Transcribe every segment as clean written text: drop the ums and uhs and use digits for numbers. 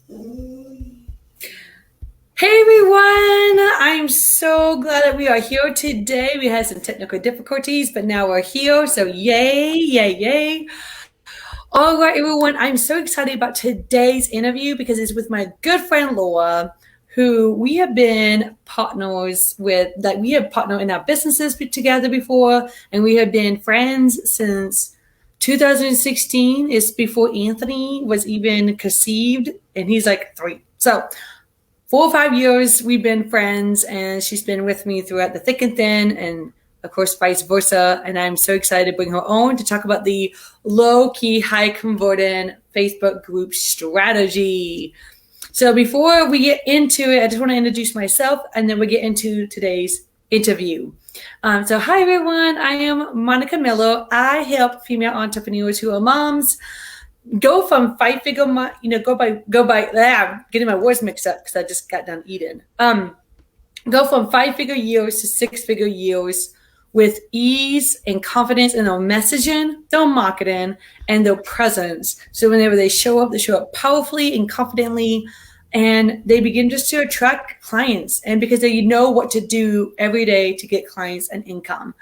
Hey everyone! I'm so glad that we are here today. We had some technical difficulties, but now we're here. So yay, yay, yay. All right, everyone. I'm so excited about today's interview because it's with my good friend Laura, who we have been partners with, like we have partnered in our businesses together before, and we have been friends since 2016. It's before Anthony was even conceived, and he's like 3. So 4 or 5 years we've been friends, and she's been with me throughout the thick and thin, and of course vice versa. And I'm so excited to bring her on to talk about the low key, high converting Facebook group strategy. So before we get into it, I just want to introduce myself, and then we get into today's interview. So hi everyone, I am Monica Miller. I help female entrepreneurs who are moms go from 5-figure, getting my words mixed up because I just got done eating. Go from 5-figure years to 6-figure years with ease and confidence in their messaging, their marketing, and their presence. So whenever they show up powerfully and confidently, and they begin just to attract clients, and because they know what to do every day to get clients and income.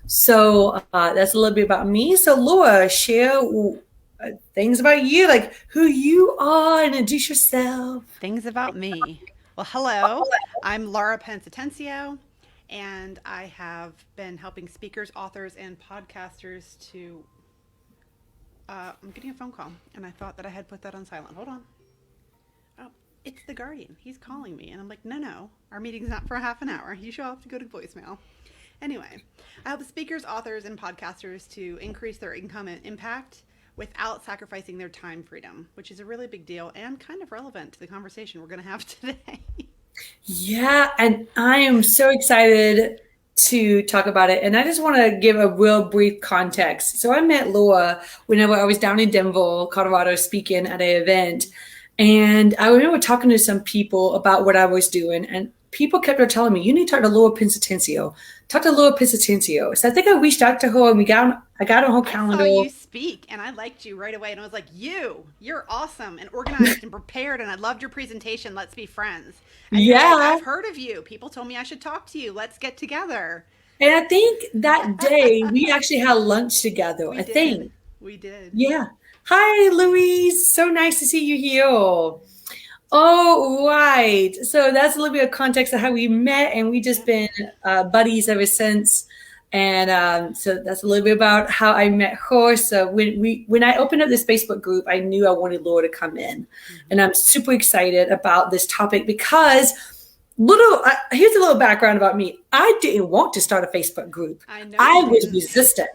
So that's a little bit about me. So Laura, share things about you, like who you are, and introduce yourself. Things about me. Well, hello. I'm Laura Pensatencio, and I have been helping speakers, authors, and podcasters to. I'm getting a phone call, and I thought that I had put that on silent. Hold on. Oh, it's the Guardian. He's calling me, and I'm like, no, our meeting's not for a half an hour. You should have to go to voicemail. Anyway, I help speakers, authors, and podcasters to increase their income and impact without sacrificing their time freedom, which is a really big deal and kind of relevant to the conversation we're going to have today. Yeah, and I am so excited to talk about it. And I just want to give a real brief context. So I met Laura whenever I was down in Denver, Colorado, speaking at an event. And I remember talking to some people about what I was doing. And people kept on telling me, you need to talk to Laura Pensatencio. Talk to Laura Pensatencio. So I think I reached out to her, and I got on her I saw calendar. you speak and I liked you right away. And I was like, you're awesome and organized and prepared. And I loved your presentation. Let's be friends. And you're like, Yeah. I've heard of you. People told me I should talk to you. Let's get together. And I think that day we actually had lunch together. We I did. think. We did. Yeah. Hi, Louise. So nice to see you here. Oh, right. So that's a little bit of context of how we met, and we just Yeah. been buddies ever since. And so that's a little bit about how I met her. So when I opened up this Facebook group, I knew I wanted Laura to come in, and Mm-hmm. I'm super excited about this topic because here's a little background about me. I didn't want to start a Facebook group. I know I you was didn't. resistant,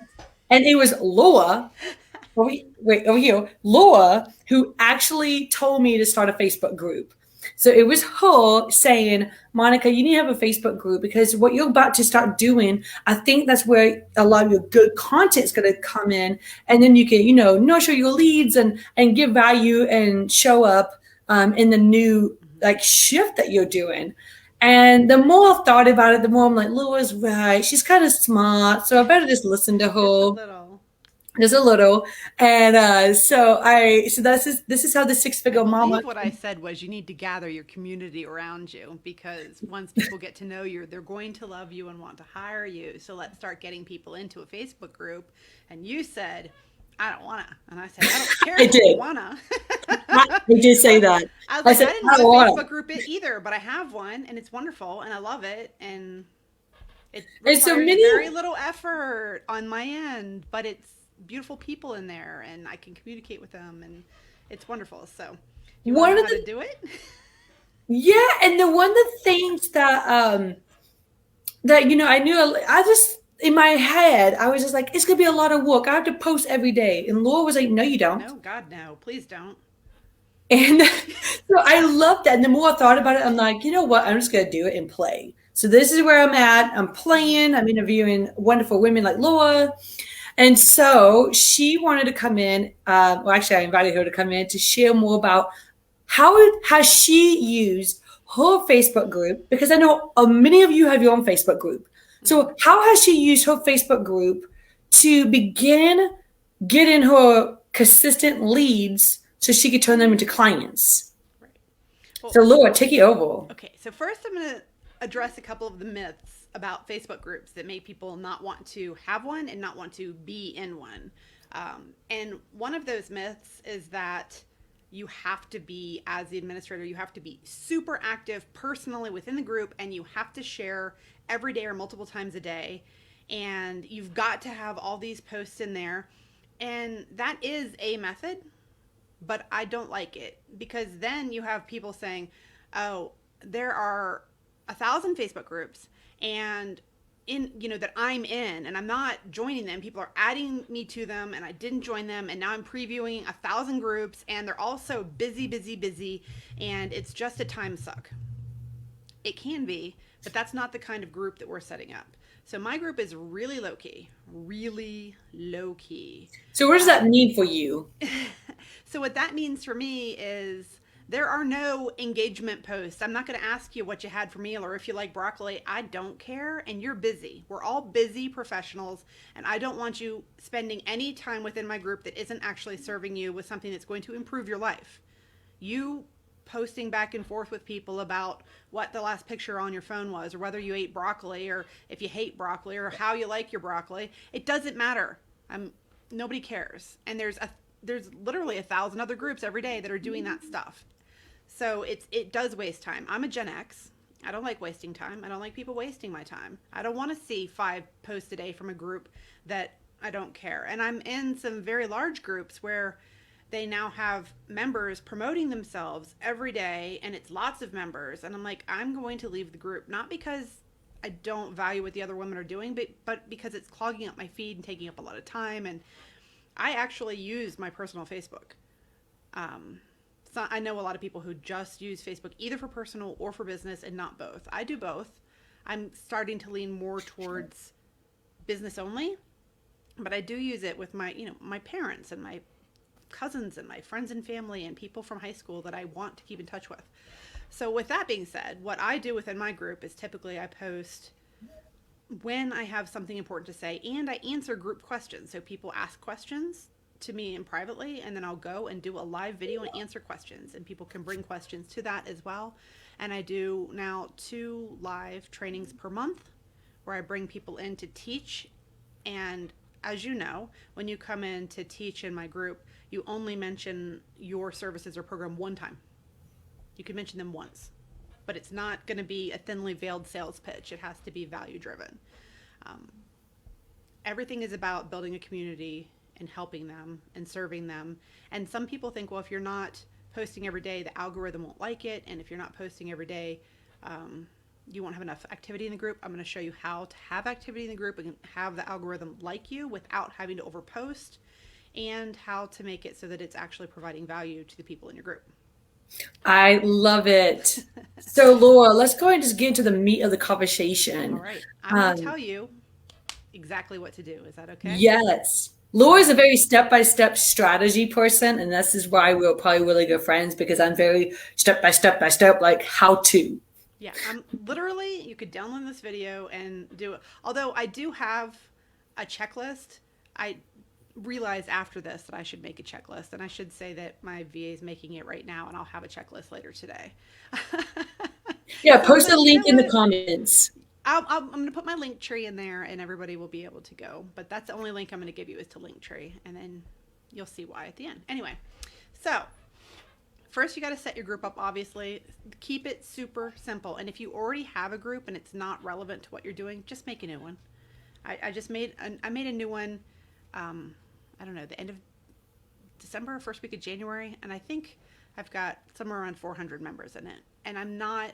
and it was Laura over here, Laura, who actually told me to start a Facebook group. So it was her saying, Monica, you need to have a Facebook group because what you're about to start doing, I think that's where a lot of your good content is going to come in. And then you can, nurture your leads and give value and show up in the new Mm-hmm. like shift that you're doing. And the more I've thought about it, the more I'm like, Laura's right. She's kind of smart. So I better just listen to Just a her. little. There's a little, and so this is how the six I figure mama. believe what I said was you need to gather your community around you because once people get to know you, they're going to love you and want to hire you. So let's start getting people into a Facebook group. And you said, I don't want to. And I said, I don't care I if you don't did. want to. I did say that. I was I like, said I didn't I have don't a want to. Facebook group either, but I have one and it's wonderful and I love it. And it And so requires many, very little effort on my end, but it's beautiful people in there and I can communicate with them and it's wonderful. So, you want to one know of how to the do it? yeah, and the one of the things that I knew, I just in my head I was just like, it's gonna be a lot of work. I have to post every day, and Laura was like, no, you don't. No, God, no. Please don't. And so I love that. And the more I thought about it, I'm like, you know what? I'm just going to do it and play. So this is where I'm at. I'm Mhm. playing. I'm interviewing wonderful women like Laura. And so she wanted to come in. Well, actually, I invited her to come in to share more about how has she used her Facebook group, because I know many of you have your own Facebook group. Mhm. So how has she used her Facebook group to begin getting her consistent leads so she could turn them into clients? Right. Well, So Laura, take it over. okay, so first I'm going to address a couple of the myths about Facebook groups that make people not want to have one and not want to be in one. And one of those myths is that you have to be, as the administrator, you have to be super active personally within the group, and you have to share every day or multiple times a day. And you've got to have all these posts in there. And that is a method, but I don't like it, because then you have people saying, oh, there are 1,000 Facebook groups and that I'm in and I'm not joining them. People are adding me to them and I didn't join them, and now I'm previewing 1,000 groups and they're all so busy, and it's just a time suck. It can be, but that's not the kind of group that we're setting up. So my group is really low key, really low key. So what does that mean for you? So what that means for me is there are no engagement posts. I'm not going to ask you what you had for meal or if you like broccoli. I don't care, and you're busy. We're all busy professionals, and I don't want you spending any time within my group that isn't actually serving you with something that's going to improve your life. You posting back and forth with people about what the last picture on your phone was, or whether you ate broccoli, or if you hate broccoli, or how you like your broccoli, it doesn't matter. Nobody cares, and there's literally 1,000 other groups every day that are doing that stuff. So it does waste time. I'm a Gen X. I don't like wasting time. I don't like people wasting my time. I don't want to see 5 posts a day from a group that I don't care. And I'm in some very large groups where they now have members promoting themselves every day, and it's lots of members. And I'm like, I'm going to leave the group, not because I don't value what the other women are doing, but because it's clogging up my feed and taking up a lot of time. And I actually use my personal Facebook. So I know a lot of people who just use Facebook either for personal or for business, and not both. I do both. I'm starting to lean more towards business only, but I do use it with my parents and my cousins and my friends and family and people from high school that I want to keep in touch with. So with that being said, what I do within my group is typically I post when I have something important to say, and I answer group questions. So people ask questions to me and privately, and then I'll go and do a live video and answer questions, and people can bring questions to that as well. And I do now 2 live trainings per month where I bring people in to teach. And as you know, when you come in to teach in my group, you only mention your services or program one time. You can mention them once, but it's not going to be a thinly veiled sales pitch. It has to be value driven. Everything is about building a community and helping them and serving them. And some people think, well, if you're not posting every day, the algorithm won't like it. And if you're not posting every day, you won't have enough activity in the group. I'm going to show you how to have activity in the group and have the algorithm like you without having to overpost, and how to make it so that it's actually providing value to the people in your group. I love it. So Laura, let's go and just get into the meat of the conversation. All right. I'm going to tell you exactly what to do. Is that okay? Yes. Laura is a very step-by-step strategy person, and this is why we're probably really good friends, because I'm very step-by-step, like how to. Yeah, I'm literally, you could download this video and do it. Although I do have a checklist. I realized after this that I should make a checklist, and I should say that my VA is making it right now, and I'll have a checklist later today. Yeah, post a link in the comments. I'm going to put my Linktree in there, and everybody will be able to go. But that's the only link I'm going to give you is to Linktree, and then you'll see why at the end. Anyway, so first you got to set your group up, obviously. Keep it super simple. And if you already have a group and it's not relevant to what you're doing, just make a new one. I made a new one, I don't know, the end of December, first week of January, and I think I've got somewhere around 400 members in it. And I'm not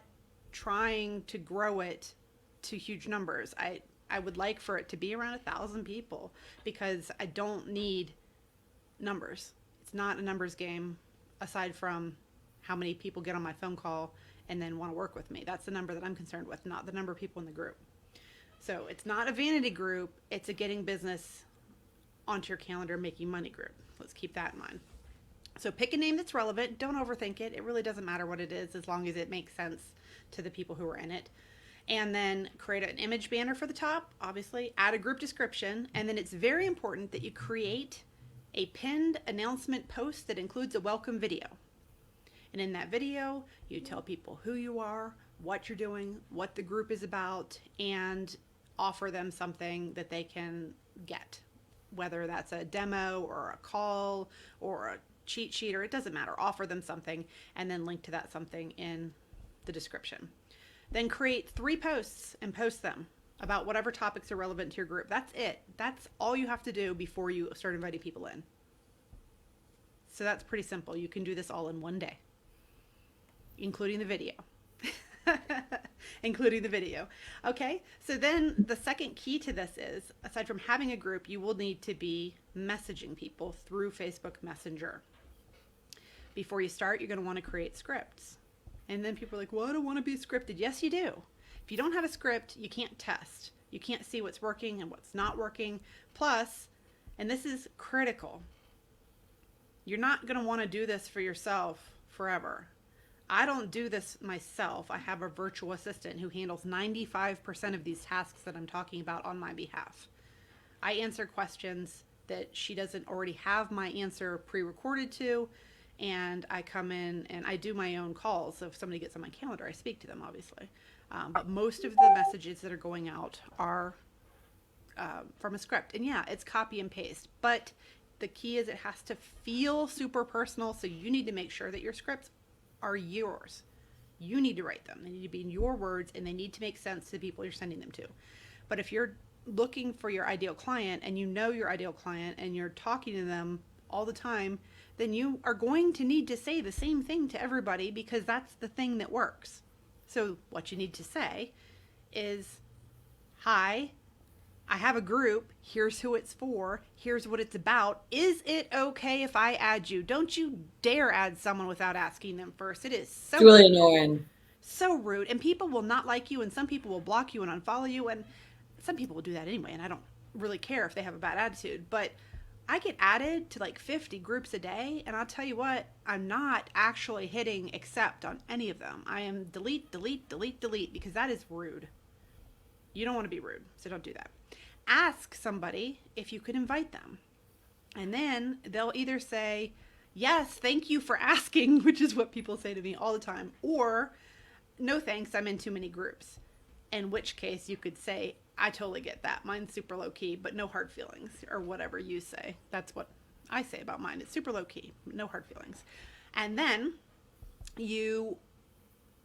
trying to grow it to huge numbers. I would like for it to be around 1,000 people, because I don't need numbers. It's not a numbers game, aside from how many people get on my phone call and then want to work with me. That's the number that I'm concerned with, not the number of people in the group. So it's not a vanity group, it's a getting business onto your calendar, making money group. Let's keep that in mind. So pick a name that's relevant. Don't overthink it. It really doesn't matter what it is, as long as it makes sense to the people who are in it. And then create an image banner for the top, obviously. Add a group description. And then it's very important that you create a pinned announcement post that includes a welcome video. And in that video, you tell people who you are, what you're doing, what the group is about, and offer them something that they can get, whether that's a demo or a call or a cheat sheet, or it doesn't matter. Offer them something and then link to that something in the description. Then create 3 posts and post them about whatever topics are relevant to your group. That's it. That's all you have to do before you start inviting people in. So that's pretty simple. You can do this all in one day, including the video. Including the video. Okay, so then the second key to this is, aside from having a group, you will need to be messaging people through Facebook Messenger. Before you start, you're going to want to create scripts. And then people are like, well, I don't want to be scripted. Yes, you do. If you don't have a script, you can't test. You can't see what's working and what's not working. Plus, and this is critical, you're not going to want to do this for yourself forever. I don't do this myself. I have a virtual assistant who handles 95% of these tasks that I'm talking about on my behalf. I answer questions that she doesn't already have my answer pre-recorded to, and I come in and I do my own calls. So if somebody gets on my calendar, I speak to them, obviously. But most of the messages that are going out are from a script. And yeah, it's copy and paste. But the key is it has to feel super personal, so you need to make sure that your scripts are yours. You need to write them. They need to be in your words, and they need to make sense to the people you're sending them to. But if you're looking for your ideal client and you know your ideal client and you're talking to them all the time, then you are going to need to say the same thing to everybody, because that's the thing that works. So what you need to say is, hi, I have a group. Here's who it's for. Here's what it's about. Is it okay if I add you? Don't you dare add someone without asking them first. It is so It's really annoying. So rude. And people will not like you, and some people will block you and unfollow you, and some people will do that anyway, and I don't really care if they have a bad attitude. But I get added to like 50 groups a day, and I'll tell you what, I'm not actually hitting accept on any of them. I am delete, delete, delete, delete, because that is rude. You don't want to be rude, so don't do that. Ask somebody if you could invite them. And then they'll either say, yes, thank you for asking, which is what people say to me all the time, or no thanks, I'm in too many groups. In which case you could say, I totally get that. Mine's super low key, but no hard feelings, or whatever you say. That's what I say about mine. It's super low key, no hard feelings. And then you,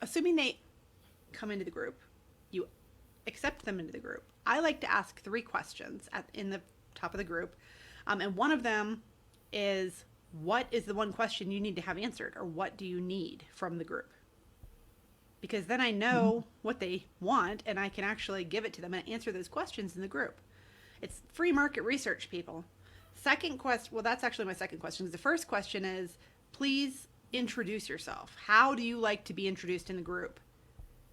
assuming they come into the group, you accept them into the group. I like to ask 3 questions in the top of the group. And one of them is, what is the one question you need to have answered, or what do you need from the group? Because then I know what they want, and I can actually give it to them and answer those questions in the group. It's free market research, people. Second question, well, that's actually my second question. The first question is, please introduce yourself. How do you like to be introduced in the group?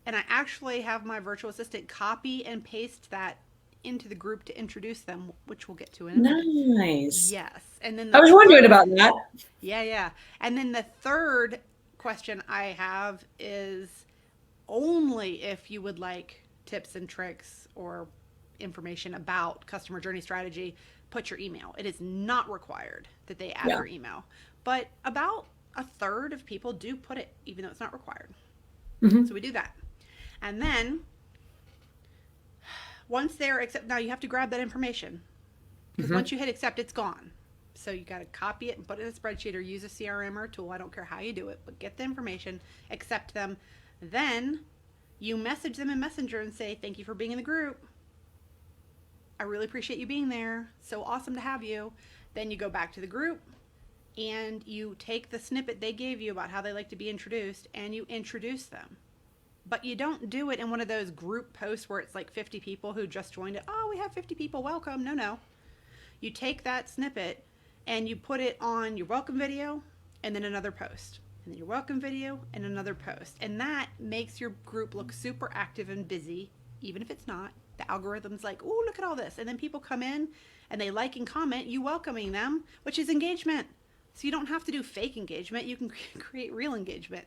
And I actually have my virtual assistant copy and paste that into the group to introduce them, which we'll get to in a minute. Nice. Yes. And then I was wondering about that. Yeah. And then the third question I have is, only if you would like tips and tricks or information about customer journey strategy, put your email. It is not required that they add your email, but about a third of people do put it, even though it's not required. So we do that. And then once they're accept, now you have to grab that information, because once you hit accept, it's gone. So you got to copy it and put it in a spreadsheet or use a CRM or a tool. I don't care how you do it, but get the information, accept them. Then you message them in Messenger and say, thank you for being in the group. I really appreciate you being there. So awesome to have you. Then you go back to the group and you take the snippet they gave you about how they like to be introduced and you introduce them. But you don't do it in one of those group posts where it's like 50 people who just joined it. Oh, we have 50 people. Welcome. No. You take that snippet and you put it on your welcome video and then another post. And then your welcome video and another post. And that makes your group look super active and busy, even if it's not. The algorithm's like, oh, look at all this. And then people come in and they like and comment, you welcoming them, which is engagement. So you don't have to do fake engagement. You can create real engagement.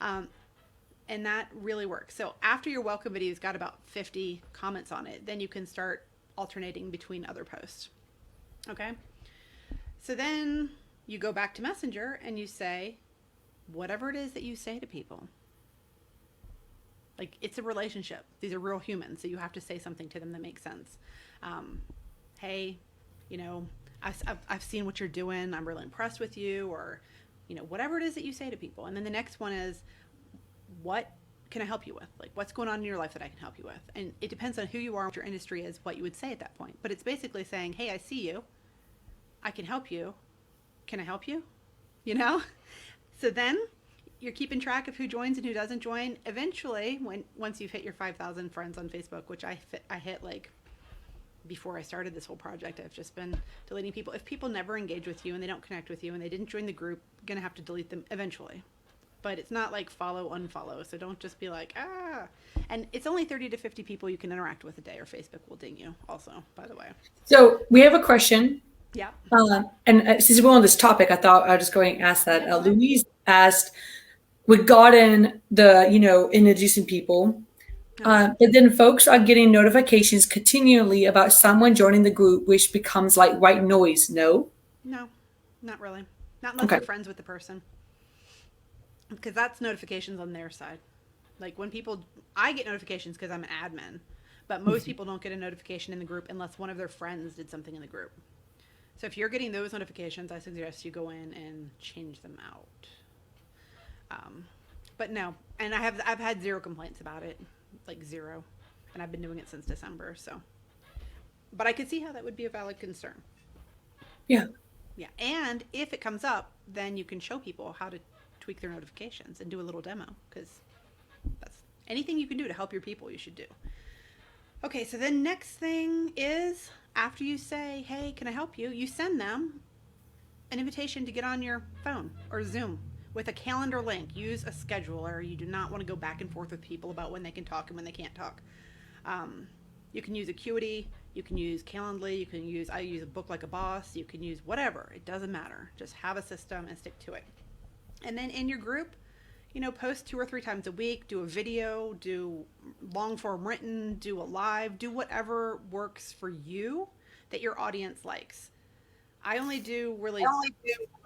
And that really works. So after your welcome video's got about 50 comments on it, then you can start alternating between other posts. Okay? So then you go back to Messenger and you say, whatever it is that you say to people. Like, it's a relationship. These are real humans, so you have to say something to them that makes sense. Um, hey, you know, I've seen what you're doing. I'm really impressed with you, or, whatever it is that you say to people. And then the next one is, what can I help you with? Like, what's going on in your life that I can help you with? And it depends on who you are, what your industry is, what you would say at that point. But it's basically saying, hey, I see you. I can help you. Can I help you? You know? So then you're keeping track of who joins and who doesn't join. Eventually, once you've hit your 5,000 friends on Facebook, which I hit like before I started this whole project, I've just been deleting people. If people never engage with you and they don't connect with you and they didn't join the group, you're going to have to delete them eventually. But it's not like follow, unfollow. So don't just be like, ah. And it's only 30 to 50 people you can interact with a day, or Facebook will ding you also, by the way. So we have a question. Yeah. And since we're on this topic, I thought I was just going to ask that. Yeah, Louise asked, regarding the, introducing people, but then folks are getting notifications continually about someone joining the group, which becomes like white noise. No? No, not really. Not unless Okay. you're friends with the person. Because that's notifications on their side. Like I get notifications because I'm an admin, but most people don't get a notification in the group unless one of their friends did something in the group. So if you're getting those notifications, I suggest you go in and change them out. But no, and I've had zero complaints about it, like zero, and I've been doing it since December. So, but I could see how that would be a valid concern. Yeah. Yeah, and if it comes up, then you can show people how to tweak their notifications and do a little demo, because that's anything you can do to help your people, you should do. Okay, so then next thing is, after you say, hey, can I help you? You send them an invitation to get on your phone or Zoom with a calendar link. Use a scheduler. You do not want to go back and forth with people about when they can talk and when they can't talk. You can use Acuity. You can use Calendly. I use a Book Like a Boss. You can use whatever. It doesn't matter. Just have a system and stick to it. And then in your group, post 2 or 3 times a week, do a video, do long form written, do a live, do whatever works for you that your audience likes. I only do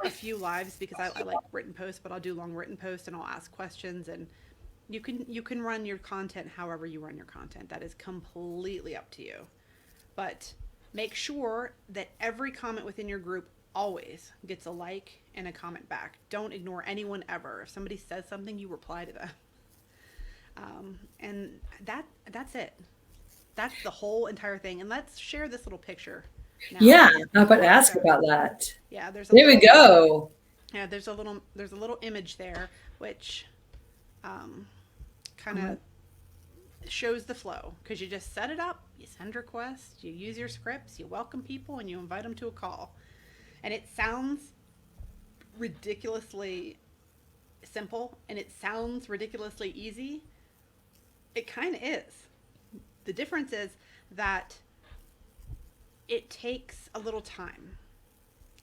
a few lives because I like written posts, but I'll do long written posts and I'll ask questions, and you can run your content however you run your content. That is completely up to you. But make sure that every comment within your group always gets a like and a comment back. Don't ignore anyone ever. If somebody says something, you reply to them. And that's it. That's the whole entire thing. And let's share this little picture now. Yeah. I'm about to ask about that. Yeah, there we go. Yeah, there's a little image there which kind of shows the flow, because you just set it up, you send requests, you use your scripts, you welcome people, and you invite them to a call. And it sounds ridiculously simple, and it sounds ridiculously easy. It kind of is. The difference is that it takes a little time.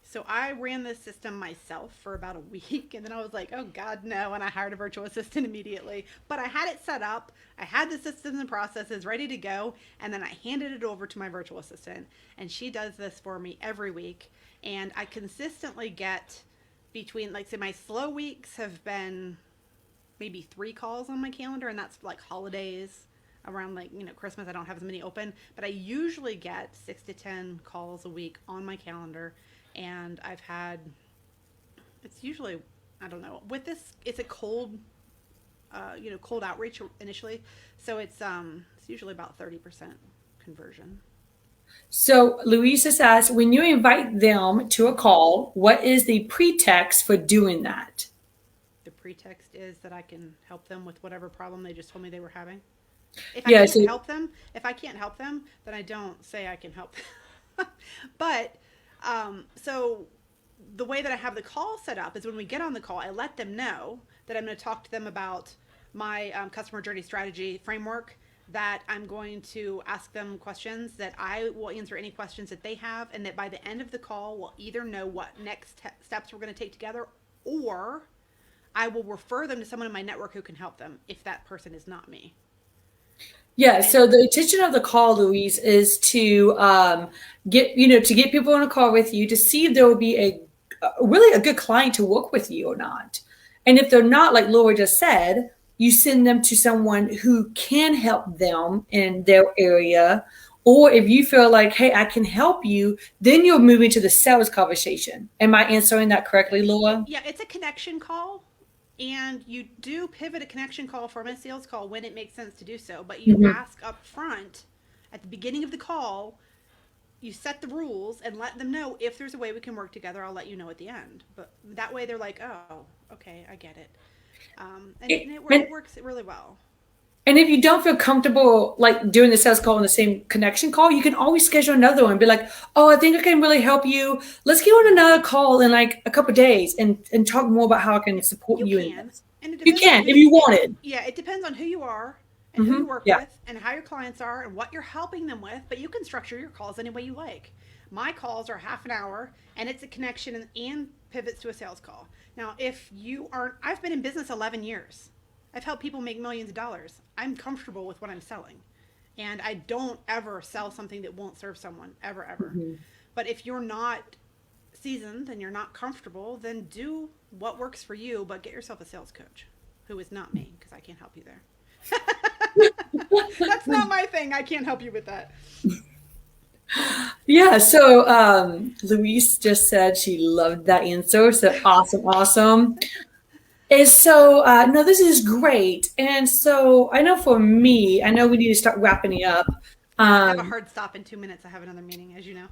So I ran this system myself for about a week, and then I was like, oh God, no, and I hired a virtual assistant immediately. But I had it set up, I had the systems and processes ready to go, and then I handed it over to my virtual assistant, and she does this for me every week. And I consistently get between, like, say, my slow weeks have been maybe 3 calls on my calendar, and that's like holidays. Around, like, Christmas, I don't have as many open, but I usually get 6 to 10 calls a week on my calendar. And it's usually, I don't know, with this, it's a cold outreach initially. So it's usually about 30% conversion. So Louise just asked, when you invite them to a call, what is the pretext for doing that? The pretext is that I can help them with whatever problem they just told me they were having. If I can't help them, then I don't say I can help them. But so the way that I have the call set up is when we get on the call, I let them know that I'm going to talk to them about my customer journey strategy framework, that I'm going to ask them questions, that I will answer any questions that they have, and that by the end of the call, we'll either know what next steps we're going to take together, or I will refer them to someone in my network who can help them if that person is not me. Yeah, so the intention of the call, Louise, is to get people on a call with you to see if there will be really a good client to work with you or not. And if they're not, like Laura just said, you send them to someone who can help them in their area. Or if you feel like, hey, I can help you, then you're moving to the sales conversation. Am I answering that correctly, Laura? Yeah, it's a connection call, and you do pivot a connection call from a sales call when it makes sense to do so. But you Mm-hmm. ask up front at the beginning of the call, you set the rules and let them know if there's a way we can work together. I'll let you know at the end. But that way they're like, oh, okay, I get it. And It works really well. And if you don't feel comfortable like doing the sales call in the same connection call, you can always schedule another one. Be like, oh, I think I can really help you. Let's get on another call in like a couple of days and talk more about how I can support You you in can, this. and it You depends on can who. if you wanted. Yeah, it depends on who you are and who Hmm. you work Yeah. with and how your clients are and what you're helping them with. But you can structure your calls any way you like. My calls are half an hour, and it's a connection and pivots to a sales call. Now, if you aren't, I've been in business 11 years. I've helped people make millions of dollars. I'm comfortable with what I'm selling. And I don't ever sell something that won't serve someone, ever, ever. Hmm. But if you're not seasoned and you're not comfortable, then do what works for you, but get yourself a sales coach who is not me because I can't help you there. That's not my thing. I can't help you with that. Yeah. So Louise just said she loved that answer. So awesome, awesome. And so no, this is great. And so I know for me, I know we need to start wrapping it up. Yeah, I have a Um, hard stop in 2 minutes. I have another meeting, as you know.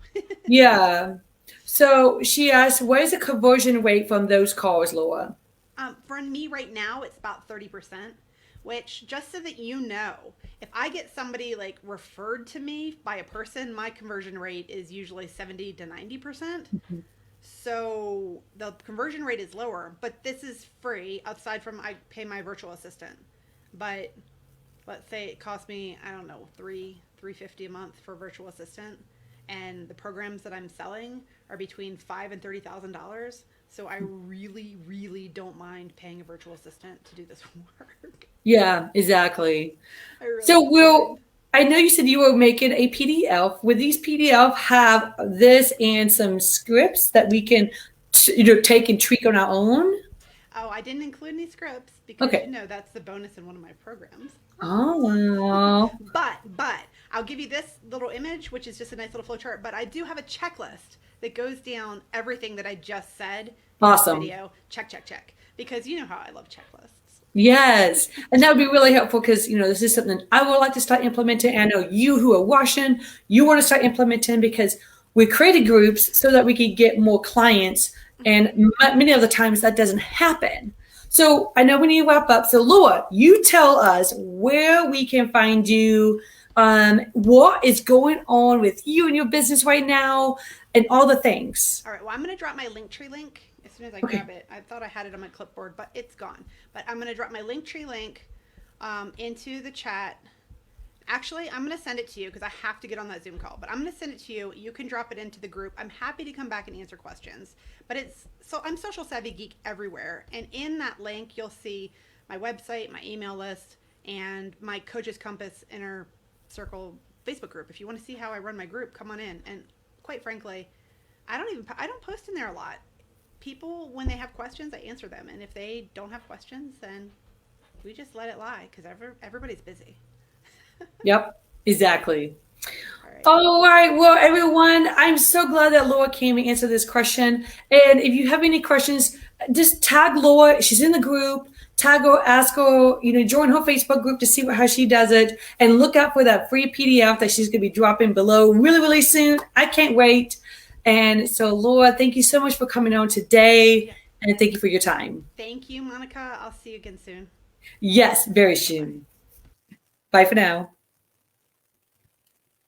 yeah. So she asked, what is the conversion rate from those calls, Laura? For me right now, it's about 30%, which just so that you know, if I get somebody like referred to me by a person, my conversion rate is usually 70 to 90%. So the conversion rate is lower, but this is free aside from I pay my virtual assistant. But let's say it costs me, I don't know, 350 a month for a virtual assistant, and the programs that I'm selling are between $5,000 and $30,000. So I really, really don't mind paying a virtual assistant to do this work. Yeah, exactly. I really So don't mind. I know you said you were making a PDF. Would these PDF have this and some scripts that we can, take and tweak on our own? Oh, I didn't include any scripts because Okay. that's the bonus in one of my programs. Oh, But I'll give you this little image, which is just a nice little flow chart. But I do have a checklist that goes down everything that I just said in this awesome. video. Check, check, check. Because you know how I love checklists. Yes. And that would be really helpful because, this is something I would like to start implementing. And I know you who are watching, you want to start implementing because we created groups so that we could get more clients. And many of the times that doesn't happen. So I know we need to wrap up. So Laura, you tell us where we can find you, what is going on with you and your business right now, and all the things. All right. Well, I'm going to drop my Linktree link as soon as I Okay. grab it. I thought I had it on my clipboard, but it's gone. But I'm going to drop my Linktree link into the chat. Actually, I'm going to send it to you because I have to get on that Zoom call. But I'm going to send it to you. You can drop it into the group. I'm happy to come back and answer questions. But I'm Social Savvy Geek everywhere. And in that link, you'll see my website, my email list, and my Coaches Compass Inner Circle Facebook group. If you want to see how I run my group, come on in. And quite frankly, I don't post in there a lot. People, when they have questions, I answer them. And if they don't have questions, then we just let it lie because everybody's busy. Yep, exactly. All right. All right. Well, everyone, I'm so glad that Laura came and answered this question. And if you have any questions, just tag Laura. She's in the group. Tag her, ask her, join her Facebook group to see how she does it. And look out for that free PDF that she's going to be dropping below really, really soon. I can't wait. And so, Laura, thank you so much for coming on today. Yeah. And thank you for your time. Thank you, Monica. I'll see you again soon. Yes, very Bye. soon. Bye for now.